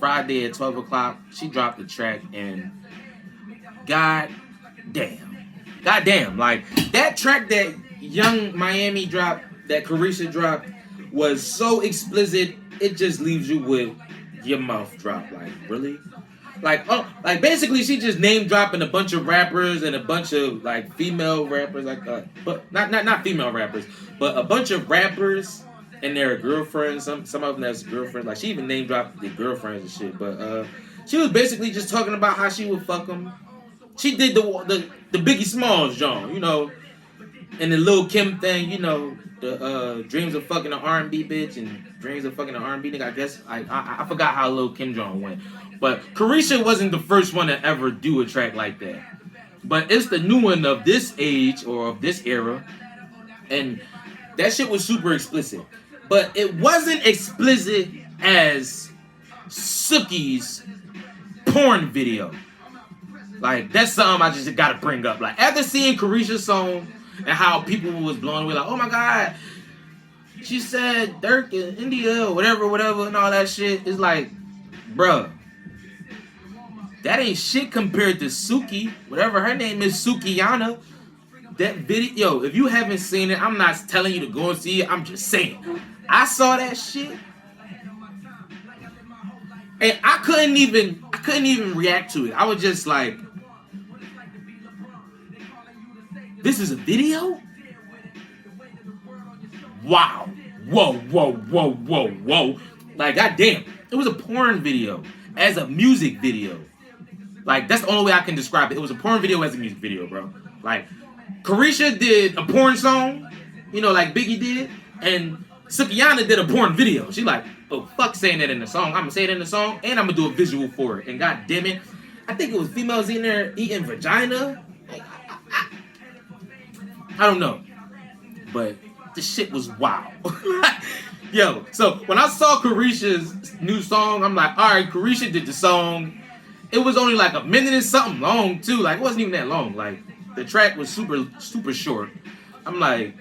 Friday at 12 o'clock, she dropped the track, and God damn, like that track that Young Miami dropped, that Carisha dropped, was so explicit, it just leaves you with your mouth dropped. Like, really? Like, oh, like basically she just name dropping a bunch of rappers and a bunch of like female rappers, like but not female rappers, but a bunch of rappers and their girlfriends. Some of them that's girlfriends. Like she even name dropped their girlfriends and shit. But she was basically just talking about how she would fuck them. She did the Biggie Smalls genre, you know, and the Lil Kim thing, you know, the dreams of fucking an R&B bitch and dreams of fucking an R&B nigga. I guess I forgot how Lil Kim genre went, but Carisha wasn't the first one to ever do a track like that. But it's the new one of this age or of this era, and that shit was super explicit. But it wasn't explicit as Suki's porn video. Like, that's something I just gotta bring up. Like, after seeing Carisha's song and how people was blown away, like, oh my god, she said Dirk in India or whatever, and all that shit. It's like, bruh, that ain't shit compared to Suki, whatever her name is, Sukiyana. That video, yo, if you haven't seen it, I'm not telling you to go and see it. I'm just saying, I saw that shit, and I couldn't even react to it. I was just like, this is a video? Wow. Whoa. Like, goddamn, it was a porn video as a music video. Like, that's the only way I can describe it. It was a porn video as a music video, bro. Like, Carisha did a porn song, you know, like Biggie did, and Sukiyana did a porn video. She like, oh, fuck saying that in the song. I'm gonna say it in the song, and I'm gonna do a visual for it. And god damn it, I think it was females in there eating vagina. I don't know, but this shit was wow. Yo, so when I saw Carisha's new song, I'm like, all right, Carisha did the song. It was only like a minute and something long too. Like, it wasn't even that long. Like, the track was super short. I'm like,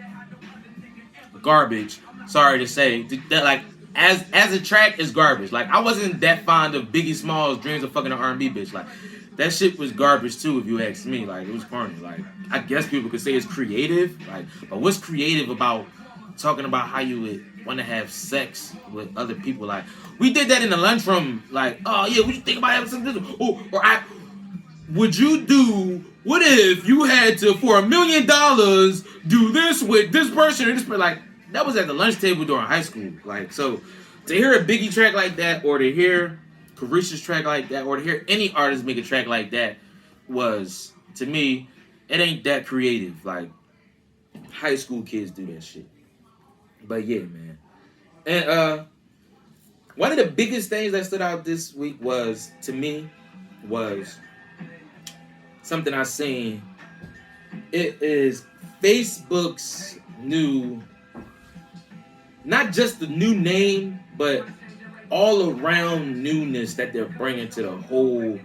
garbage. Sorry to say that, like, as a track is garbage. Like, I wasn't that fond of Biggie Smalls' Dreams of Fucking an R&B Bitch. Like, that shit was garbage too, if you ask me. Like, it was corny. Like, I guess people could say it's creative. Like, but what's creative about talking about how you would want to have sex with other people? Like, we did that in the lunchroom. Like, oh yeah, what you think about having sex with this? Oh, or would you do? What if you had to, for $1 million, do this with this person or this person? Like, that was at the lunch table during high school. Like, so to hear a Biggie track like that, or to hear Carisha's track like that, or to hear any artist make a track like that, was, to me, it ain't that creative. Like, high school kids do that shit. But yeah, man. And one of the biggest things that stood out this week was, to me, was something I seen. It is Facebook's new, not just the new name, but all around newness that they're bringing to the whole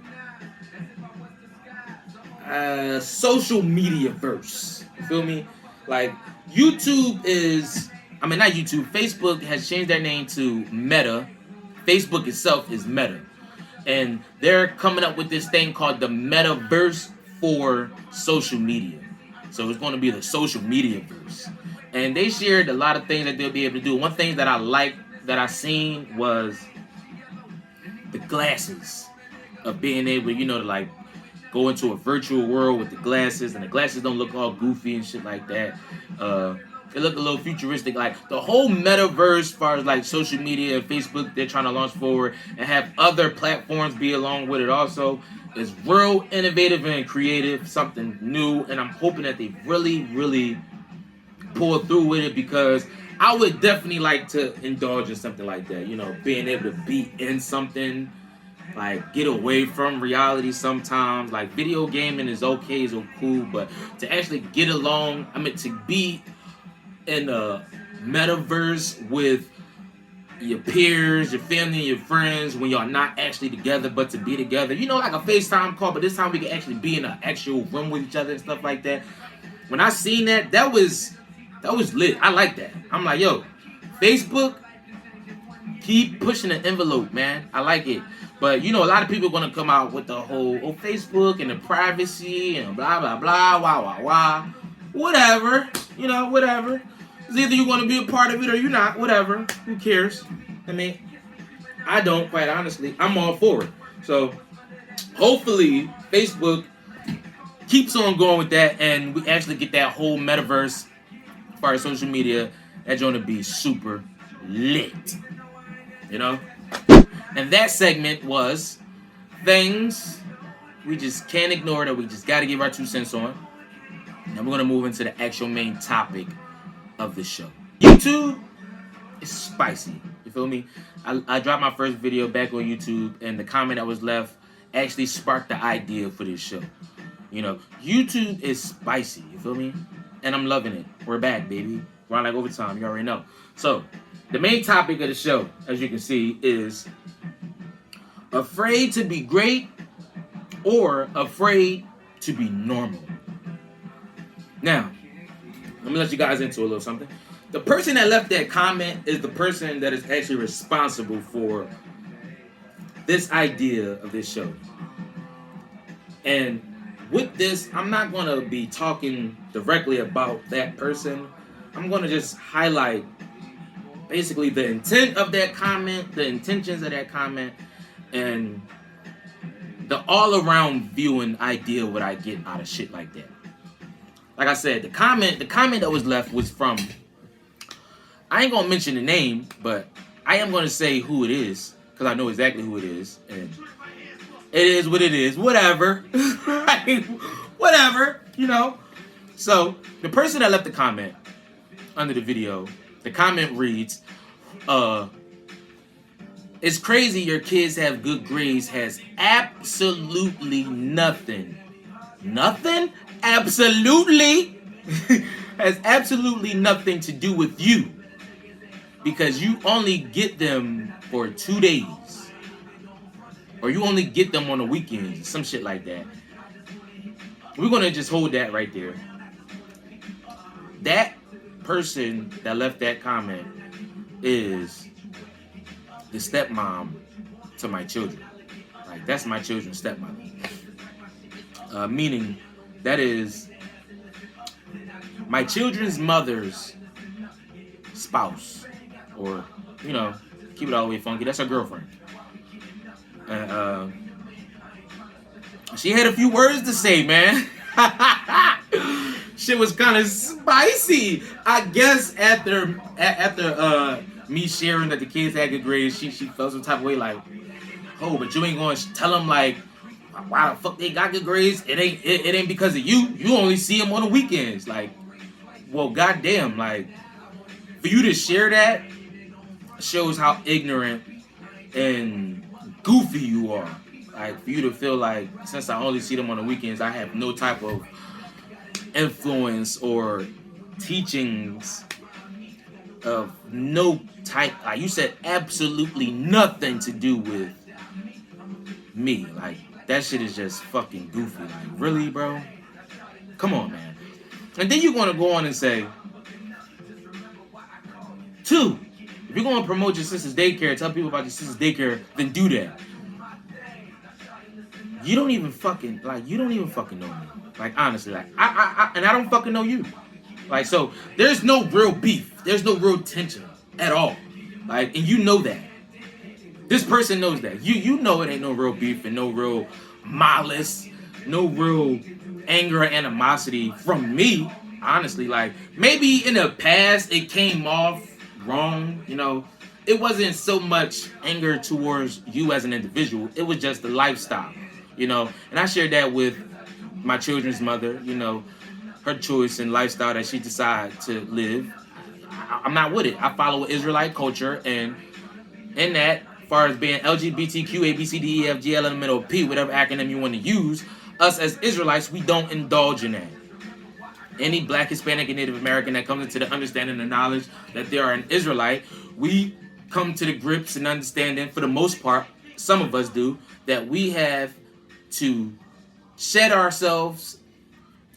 social media verse. You feel me? Like, YouTube is, I mean, not YouTube, Facebook has changed their name to Meta. Facebook itself is Meta. And they're coming up with this thing called the Metaverse for social media. So it's going to be the social media verse. And they shared a lot of things that they'll be able to do. One thing that I liked, that I seen, was the glasses. Of being able, you know, to like go into a virtual world with the glasses. And the glasses don't look all goofy and shit like that. They look a little futuristic. Like, the whole metaverse, as far as like social media and Facebook, they're trying to launch forward and have other platforms be along with it also, is real innovative and creative, something new. And I'm hoping that they really pull through with it, because I would definitely like to indulge in something like that. You know, being able to be in something, like, get away from reality sometimes. Like, video gaming is okay, is cool, but to actually get along, I mean, to be in a metaverse with your peers, your family, and your friends, when y'all not actually together, but to be together. You know, like a FaceTime call, but this time we can actually be in an actual room with each other and stuff like that. When I seen that, that was lit. I like that. I'm like, yo, Facebook, Keep pushing the envelope, man. I like it. But you know, a lot of people are gonna come out with the whole Facebook and the privacy and blah blah blah, wah wah wah, whatever. You know, whatever. It's either you're gonna be a part of it or you're not. Whatever. Who cares? I mean, I don't, quite honestly. I'm all for it. So hopefully Facebook keeps on going with that, and we actually get that whole metaverse as far as social media. That's going to be super lit. You know? And that segment was things we just can't ignore that we just got to give our 2 cents on. Now we're going to move into the actual main topic of the show. YouTube is spicy. You feel me? I dropped my first video back on YouTube, and the comment that was left actually sparked the idea for this show. You know, YouTube is spicy. You feel me? And I'm loving it. We're back, baby. We're on like overtime. You already know. So, the main topic of the show, as you can see, is afraid to be great or afraid to be normal. Now, let me let you guys into a little something. The person that left that comment is the person that is actually responsible for this idea of this show. And with this, I'm not going to be talking directly about that person. I'm going to just highlight basically the intent of that comment, the intentions of that comment, and the all-around viewing idea what I get out of shit like that. Like I said, the comment that was left was from, I ain't gonna mention the name, but I am gonna say who it is, because I know exactly who it is, and it is what it is, whatever. Whatever, you know. So, the person that left the comment under the video, the comment reads, it's crazy your kids have good grades has absolutely nothing. Nothing? Absolutely has absolutely nothing to do with you. Because you only get them for 2 days. Or you only get them on the weekends. Some shit like that. We're going to just hold that right there. That person that left that comment is the stepmom to my children. Like, that's my children's stepmom. Meaning, that is my children's mother's spouse. Or, you know, keep it all the way funky. That's her girlfriend. And she had a few words to say, man. Shit was kind of spicy. I guess after me sharing that the kids had good grades, she felt some type of way like, oh, but you ain't gonna tell them like why the fuck they got good grades? It ain't because of you. You only see them on the weekends. Like, well, goddamn, like for you to share that shows how ignorant and goofy you are. Like, for you to feel like, since I only see them on the weekends, I have no type of influence or teachings of no type. Like, you said absolutely nothing to do with me. Like, that shit is just fucking goofy. Like, really, bro? Come on, man. And then you're going to go on and say, 2, if you're going to promote your sister's daycare, tell people about your sister's daycare, then do that. You don't even fucking know me. Like, honestly, like, I don't fucking know you. Like, so, there's no real beef. There's no real tension at all. Like, and you know that. This person knows that. You know it ain't no real beef and no real malice, no real anger or animosity from me, honestly. Like, maybe in the past it came off wrong, you know. It wasn't so much anger towards you as an individual. It was just the lifestyle, you know. And I shared that with my children's mother, you know, her choice and lifestyle that she decided to live. I'm not with it. I follow Israelite culture, and in that, as far as being LGBTQ, A, B, C, D, E, F, G, L, M, N, O, P, whatever acronym you want to use, us as Israelites, we don't indulge in that. Any Black, Hispanic, and Native American that comes into the understanding and knowledge that they are an Israelite, we come to the grips and understanding, for the most part, some of us do, that we have to shed ourselves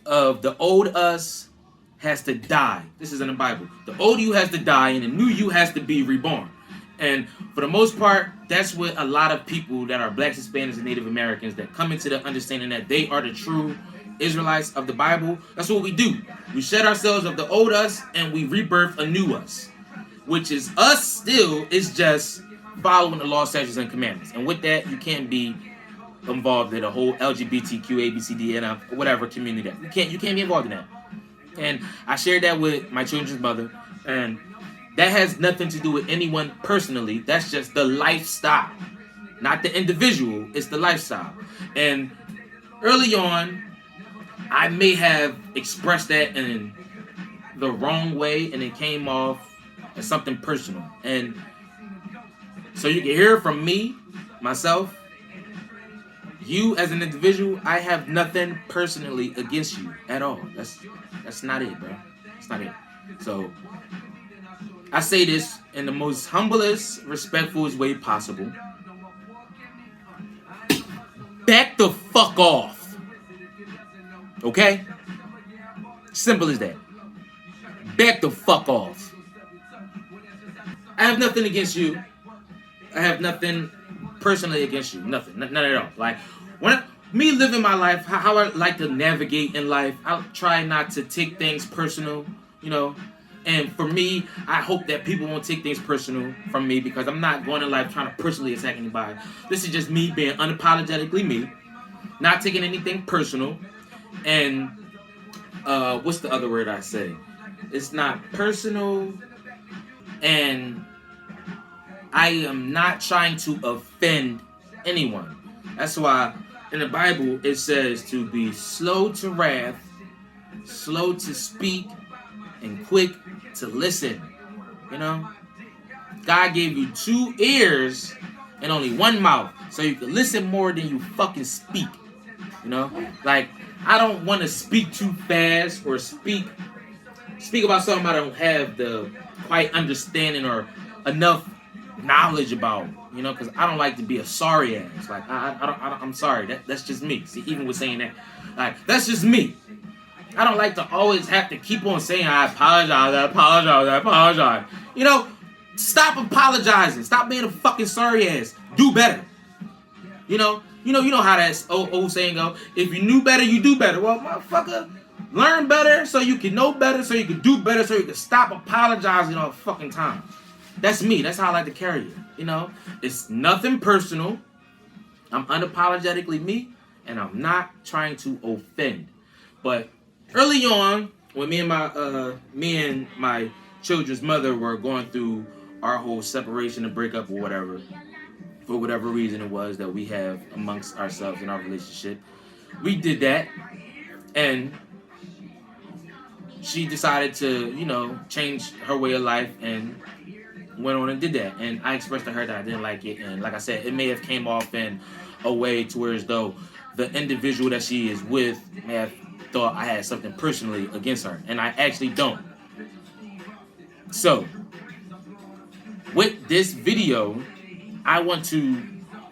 of the old us has to die. This is in the Bible. The old you has to die and the new you has to be reborn. And for the most part, that's what a lot of people that are blacks, Hispanics, and Native Americans that come into the understanding that they are the true Israelites of the Bible. That's what we do. We shed ourselves of the old us and we rebirth a new us, which is us still is just following the law, statutes, and commandments. And with that, you can't be involved in a whole LGBTQ, ABCD, and whatever community. You can't be involved in that. And I shared that with my children's mother, and that has nothing to do with anyone personally. That's just the lifestyle, not the individual. It's the lifestyle. And early on, I may have expressed that in the wrong way, and it came off as something personal. And so you can hear from me, myself, you as an individual. I have nothing personally against you at all. That's not it, bro. That's not it. So I say this in the most humblest, respectfulest way possible. Back the fuck off. Okay? Simple as that. Back the fuck off. I have nothing against you. I have nothing personally against you. Nothing. None at all. Like, me living my life, how I like to navigate in life, I try not to take things personal, you know. And for me, I hope that people won't take things personal from me, because I'm not going in life trying to personally attack anybody. This is just me being unapologetically me, not taking anything personal. And what's the other word I say? It's not personal, and I am not trying to offend anyone. That's why in the Bible it says to be slow to wrath, slow to speak, and quick to listen. You know? God gave you 2 ears and only 1 mouth, so you can listen more than you fucking speak. You know? Like, I don't want to speak too fast or speak about something I don't have the quite understanding or enough knowledge about, you know, because I don't like to be a sorry ass. Like, I'm sorry. That's just me. See, even with saying that, like, that's just me. I don't like to always have to keep on saying I apologize. You know, stop apologizing. Stop being a fucking sorry ass. Do better. You know how that old saying go. If you knew better, you do better. Well, motherfucker, learn better so you can know better, so you can do better, so you can stop apologizing all the fucking time. That's me. That's how I like to carry it. You know, it's nothing personal. I'm unapologetically me, and I'm not trying to offend. But early on, when me and my children's mother were going through our whole separation and breakup or whatever, for whatever reason it was that we have amongst ourselves in our relationship, we did that, and she decided to, you know, change her way of life and went on and did that. And I expressed to her that I didn't like it, and like I said, it may have came off in a way to where as though the individual that she is with may have thought I had something personally against her, and I actually don't. So with this video, I want to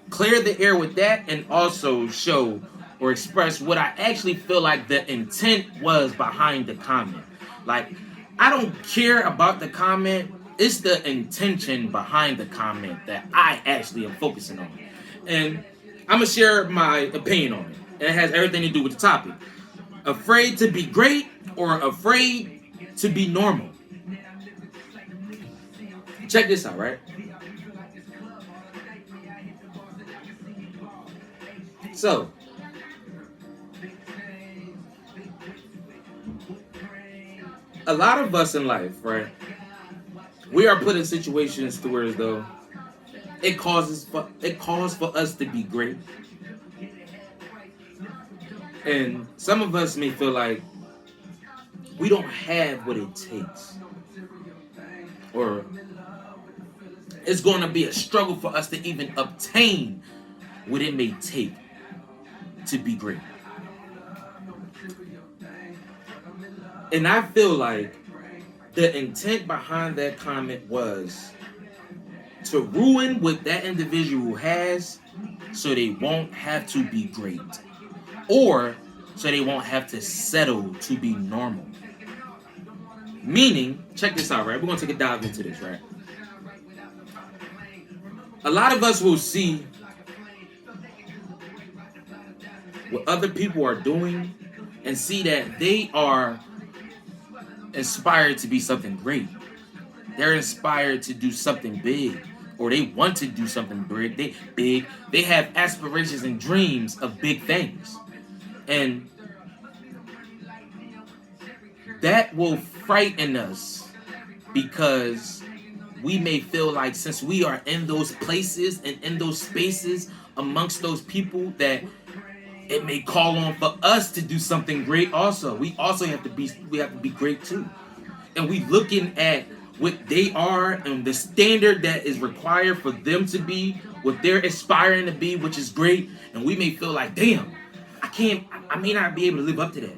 clear the air with that, and also show or express what I actually feel like the intent was behind the comment. Like, I don't care about the comment. It's the intention behind the comment that I actually am focusing on. And I'm going to share my opinion on it. It has everything to do with the topic. Afraid to be great or afraid to be normal? Check this out, right? So, a lot of us in life, right? We are put in situations to where as though it calls for us to be great. And some of us may feel like we don't have what it takes, or it's going to be a struggle for us to even obtain what it may take to be great. And I feel like the intent behind that comment was to ruin what that individual has so they won't have to be great, or so they won't have to settle to be normal. Meaning, check this out, right? We're going to take a dive into this, right? A lot of us will see what other people are doing and see that they are inspired to be something great. They're inspired to do something big, or they want to do something big. They have aspirations and dreams of big things. And that will frighten us because we may feel like since we are in those places and in those spaces amongst those people that it may call on for us to do something great also. We have to be great too. And we looking at what they are and the standard that is required for them to be what they're aspiring to be, which is great. And we may feel like, damn, I may not be able to live up to that.